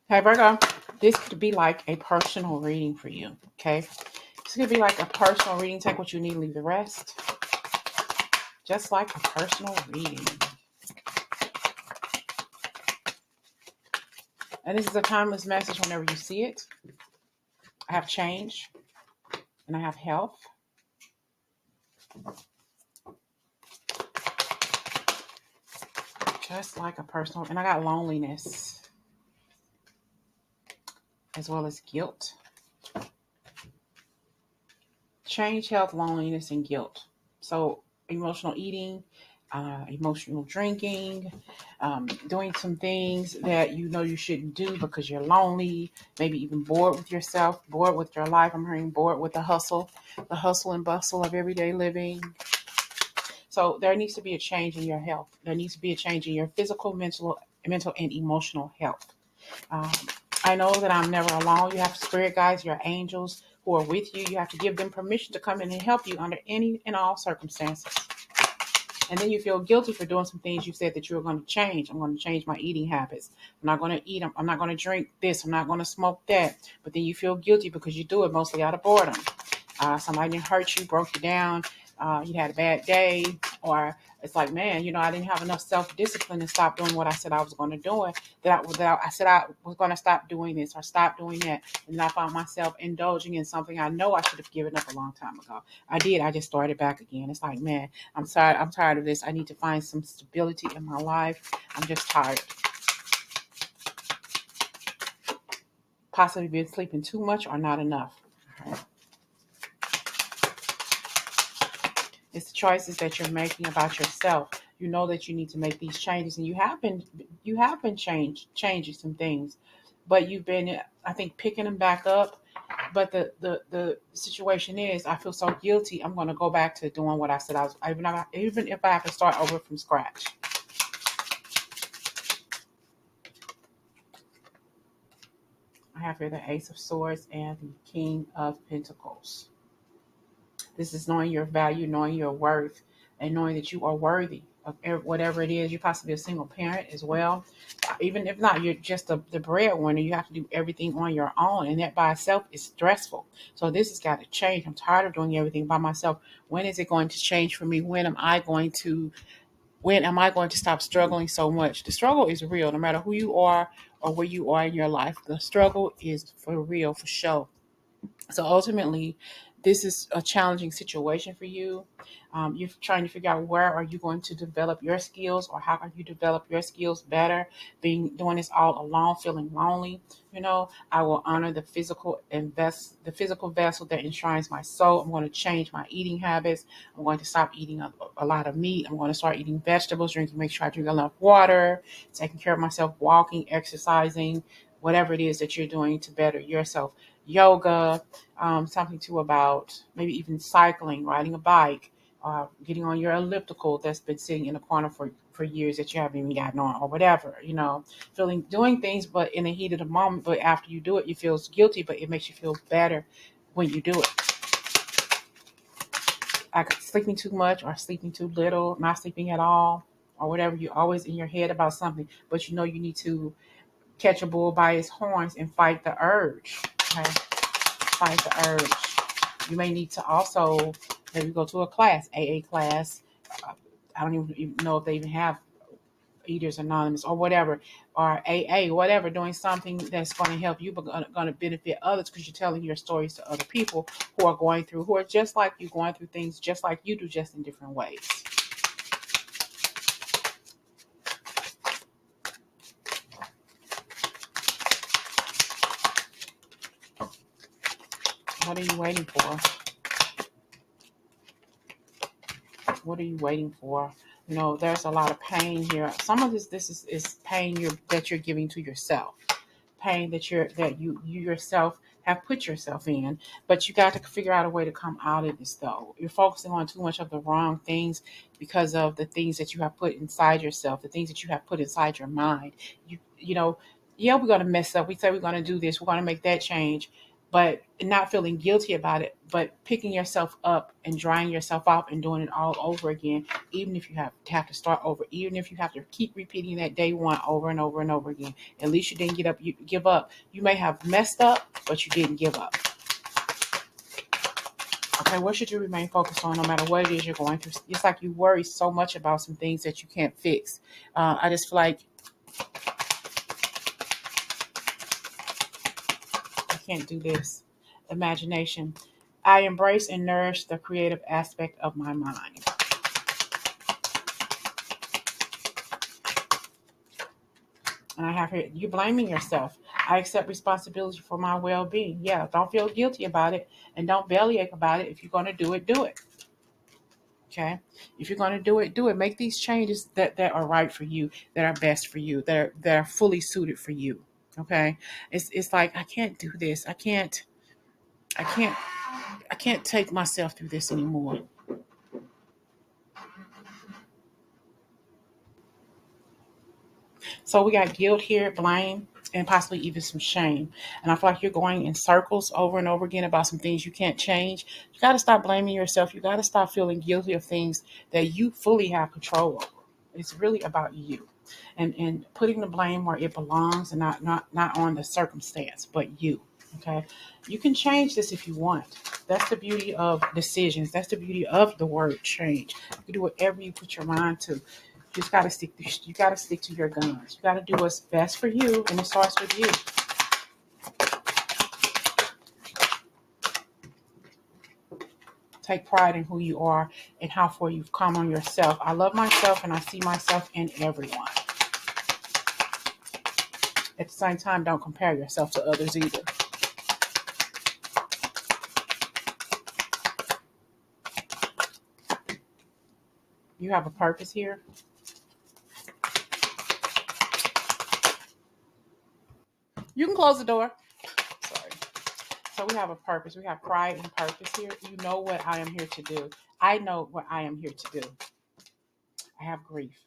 Hey, Virgo, this could be like a personal reading for you, okay? This could be like a personal reading. Take what you need, leave the rest. Just like a personal reading. And this is a timeless message whenever you see it. I have change and I have health. Just like a personal, and I got loneliness as well as guilt. Change, health, loneliness, and guilt. So emotional eating, emotional drinking, doing some things that you know you shouldn't do because you're lonely, maybe even bored with yourself, bored with your life. I'm hearing bored with the hustle and bustle of everyday living. So there needs to be a change in your health. There needs to be a change in your physical, mental, and emotional health. Um, I know that I'm never alone. You have spirit guides, your angels who are with you. You have to give them permission to come in and help you under any and all circumstances. And then you feel guilty for doing some things you said that you were going to change. I'm going to change my eating habits. I'm not going to eat. I'm not going to drink this. I'm not going to smoke that. But then you feel guilty because you do it mostly out of boredom. Somebody didn't hurt you, broke you down. You had a bad day, or it's like, man, I didn't have enough self-discipline to stop doing what I said I was going to do. I said I was going to stop doing this or stop doing that, and then I found myself indulging in something I know I should have given up a long time ago. I did. I just started back again. It's like, man, I'm tired. I'm tired of this. I need to find some stability in my life. I'm just tired. Possibly been sleeping too much or not enough. All right. It's the choices that you're making about yourself. You know that you need to make these changes, and you have been changing some things, but you've been, I think, picking them back up. But the situation is, I feel so guilty. I'm going to go back to doing what I said I was. Even if I have to start over from scratch. I have here the Ace of Swords and the King of Pentacles. This is knowing your value, knowing your worth, and knowing that you are worthy of whatever it is. You're possibly a single parent as well. Even if not, you're just the breadwinner. You have to do everything on your own, and that by itself is stressful. So this has got to change. I'm tired of doing everything by myself. When is it going to change for me? When am I going to stop struggling so much? The struggle is real, no matter who you are or where you are in your life. The struggle is for real, for sure. So ultimately, this is a challenging situation for you. You're trying to figure out where are you going to develop your skills, or how can you develop your skills better. Doing this all alone, feeling lonely. I will honor the physical vessel that enshrines my soul. I'm going to change my eating habits. I'm going to stop eating a lot of meat. I'm going to start eating vegetables, make sure I drink enough water, taking care of myself, walking, exercising, whatever it is that you're doing to better yourself. Yoga, something too about maybe even cycling, riding a bike, getting on your elliptical that's been sitting in the corner for years that you haven't even gotten on, or whatever, doing things, but in the heat of the moment, but after you do it, you feel guilty, but it makes you feel better when you do it. Like sleeping too much or sleeping too little, not sleeping at all, or whatever. You're always in your head about something, but you need to catch a bull by his horns and fight the urge. Okay? Fight the urge. You may need to also maybe go to a class, AA class. I don't even know if they even have Eaters Anonymous or whatever, or AA, whatever, doing something that's going to help you, but going to benefit others, because you're telling your stories to other people who are just like you, going through things just like you do, just in different ways. What are you waiting for? What are you waiting for? There's a lot of pain here. Some of this is pain that you're giving to yourself. Pain that you yourself have put yourself in. But you got to figure out a way to come out of this, though. You're focusing on too much of the wrong things because of the things that you have put inside yourself, the things that you have put inside your mind. Yeah, we're going to mess up. We say we're going to do this. We're going to make that change. but not feeling guilty about it, but picking yourself up and drying yourself off and doing it all over again, even if you have to start over, even if you have to keep repeating that day one over and over and over again. At least you didn't give up. You may have messed up, but you didn't give up. Okay, what should you remain focused on no matter what it is you're going through? It's like you worry so much about some things that you can't fix. I just feel like I can't do this. Imagination. I embrace and nourish the creative aspect of my mind. And I have here, you blaming yourself. I accept responsibility for my well being. Yeah, don't feel guilty about it and don't bellyache about it. If you're going to do it, do it. Okay. If you're going to do it, do it. Make these changes that are right for you, that are best for you, that are fully suited for you. Okay. It's like I can't do this. I can't I can't take myself through this anymore. So we got guilt here, blame, and possibly even some shame. And I feel like you're going in circles over and over again about some things you can't change. You got to stop blaming yourself. You got to stop feeling guilty of things that you fully have control over. It's really about you. And putting the blame where it belongs and not on the circumstance, but you. Okay. You can change this if you want. That's the beauty of decisions. That's the beauty of the word change. You can do whatever you put your mind to. You just gotta stick. You gotta stick to your guns. You gotta do what's best for you, and it starts with you. Take pride in who you are and how far you've come on yourself. I love myself, and I see myself in everyone. At the same time, don't compare yourself to others either. You have a purpose here. You can close the door. Sorry. So we have a purpose. We have pride and purpose here. You know what I am here to do. I know what I am here to do. I have grief.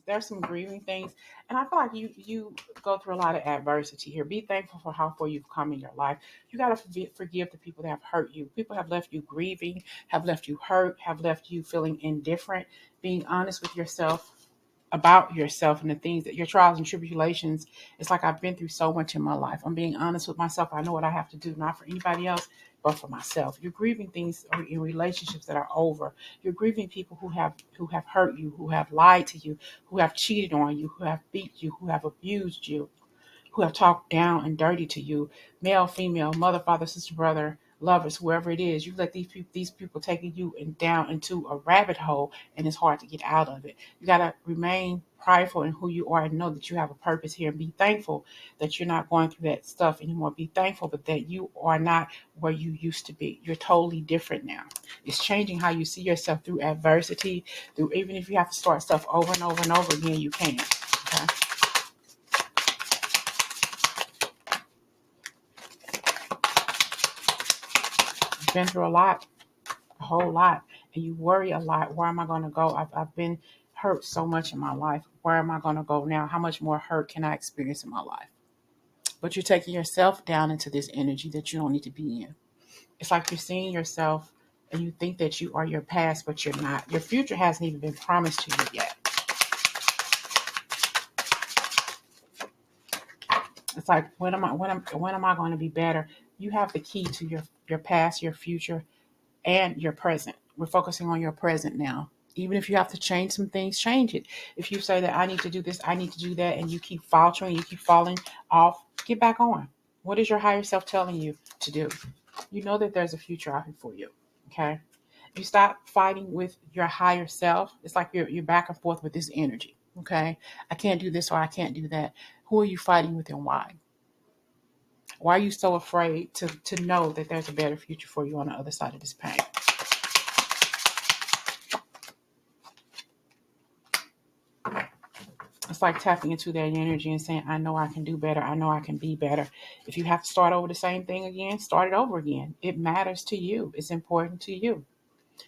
There's some grieving things, and I feel like you go through a lot of adversity here. Be thankful for how far you've come in your life. You got to forgive the people that have hurt you. People have left you grieving, have left you hurt, have left you feeling indifferent. Being honest with yourself about yourself and the things that your trials and tribulations. It's like I've been through so much in my life. I'm being honest with myself. I know what I have to do, not for anybody else, but for myself. You're grieving things in relationships that are over. You're grieving people who have hurt you, who have lied to you, who have cheated on you, who have beat you, who have abused you, who have talked down and dirty to you, male, female, mother, father, sister, brother, lovers, whoever it is. You let these people taking you down into a rabbit hole, and it's hard to get out of it. You got to remain prideful in who you are and know that you have a purpose here, and be thankful that you're not going through that stuff anymore. Be thankful that you are not where you used to be. You're totally different now. It's changing how you see yourself through adversity. Through even if you have to start stuff over and over and over again, you can. Okay. You've been through a whole lot, and you worry a lot. Where am I going to go? I've been hurt so much in my life. Where am I going to go now? How much more hurt can I experience in my life? But you're taking yourself down into this energy that you don't need to be in. It's like you're seeing yourself and you think that you are your past, but you're not. Your future hasn't even been promised to you yet. It's like when am I going to be better? You have the key to your past, your future, and your present. We're focusing on your present now. Even if you have to change some things, change it. If you say that I need to do this, I need to do that, and you keep faltering, you keep falling off, get back on. What is your higher self telling you to do? You know that there's a future out here for you. Okay. You stop fighting with your higher self. It's like you're back and forth with this energy. Okay. I can't do this or I can't do that. Who are you fighting with and why? Why are you so afraid to know that there's a better future for you on the other side of this pain? It's like tapping into that energy and saying, I know I can do better. I know I can be better. If you have to start over the same thing again, start it over again. It matters to you. It's important to you.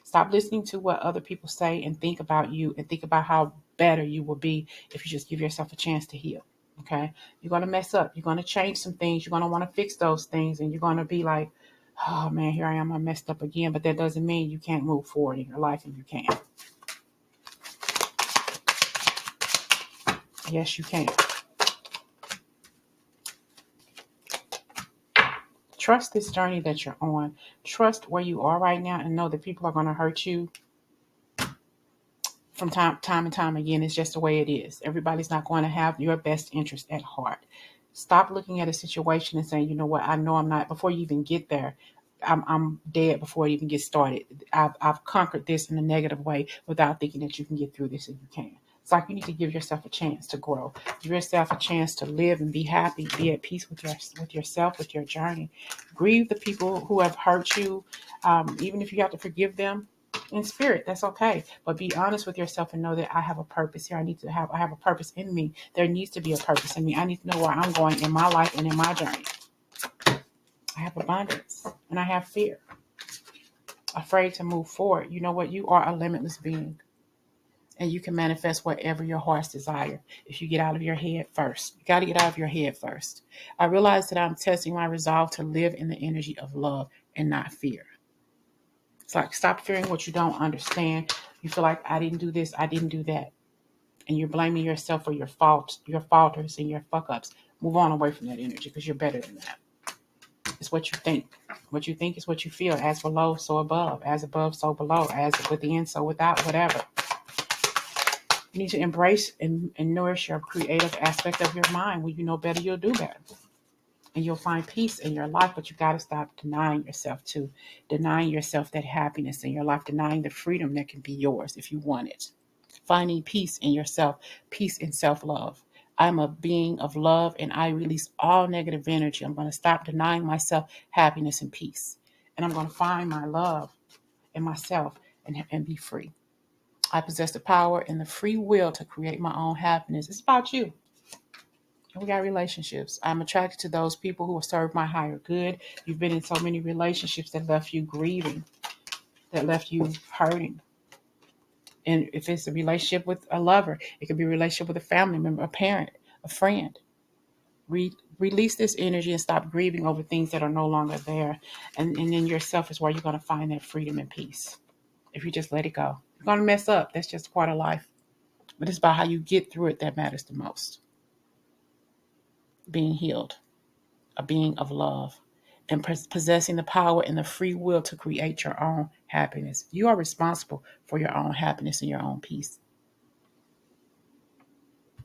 Stop listening to what other people say and think about you and think about how better you will be if you just give yourself a chance to heal. Okay? You're going to mess up. You're going to change some things. You're going to want to fix those things. And you're going to be like, oh man, here I am. I messed up again. But that doesn't mean you can't move forward in your life, and you can. Yes, you can. Trust this journey that you're on. Trust where you are right now and know that people are going to hurt you from time and time again. It's just the way it is. Everybody's not going to have your best interest at heart. Stop looking at a situation and saying, you know what, I know I'm not, before you even get there, I'm dead before it even gets started. I've conquered this in a negative way without thinking that you can get through this, and you can. It's like you need to give yourself a chance to grow. Give yourself a chance to live and be happy, be at peace with yourself, with your journey. Grieve the people who have hurt you, even if you have to forgive them in spirit, that's okay. But be honest with yourself and know that I have a purpose here. I have a purpose in me. There needs to be a purpose in me. I need to know where I'm going in my life and in my journey. I have abundance and I have fear. Afraid to move forward. You know what? You are a limitless being. And you can manifest whatever your heart's desire if you get out of your head first. You got to get out of your head first. I realize that I'm testing my resolve to live in the energy of love and not fear. It's like, stop fearing what you don't understand. You feel like, I didn't do this, I didn't do that. And you're blaming yourself for your faults, your falters, and your fuck-ups. Move on away from that energy, because you're better than that. It's what you think. What you think is what you feel. As below, so above. As above, so below. As within, so without, whatever. You need to embrace and nourish your creative aspect of your mind. When you know better, you'll do better. And you'll find peace in your life, but you got to stop denying yourself too. Denying yourself that happiness in your life. Denying the freedom that can be yours if you want it. Finding peace in yourself. Peace in self-love. I'm a being of love, and I release all negative energy. I'm going to stop denying myself happiness and peace. And I'm going to find my love in myself and be free. I possess the power and the free will to create my own happiness. It's about you. And we got relationships. I'm attracted to those people who will serve my higher good. You've been in so many relationships that left you grieving, that left you hurting. And if it's a relationship with a lover, it could be a relationship with a family member, a parent, a friend. Release this energy and stop grieving over things that are no longer there. And in yourself is where you're going to find that freedom and peace. If you just let it go. You're going to mess up. That's just part of life. But it's about how you get through it that matters the most. Being healed, a being of love, and possessing the power and the free will to create your own happiness. You are responsible for your own happiness and your own peace.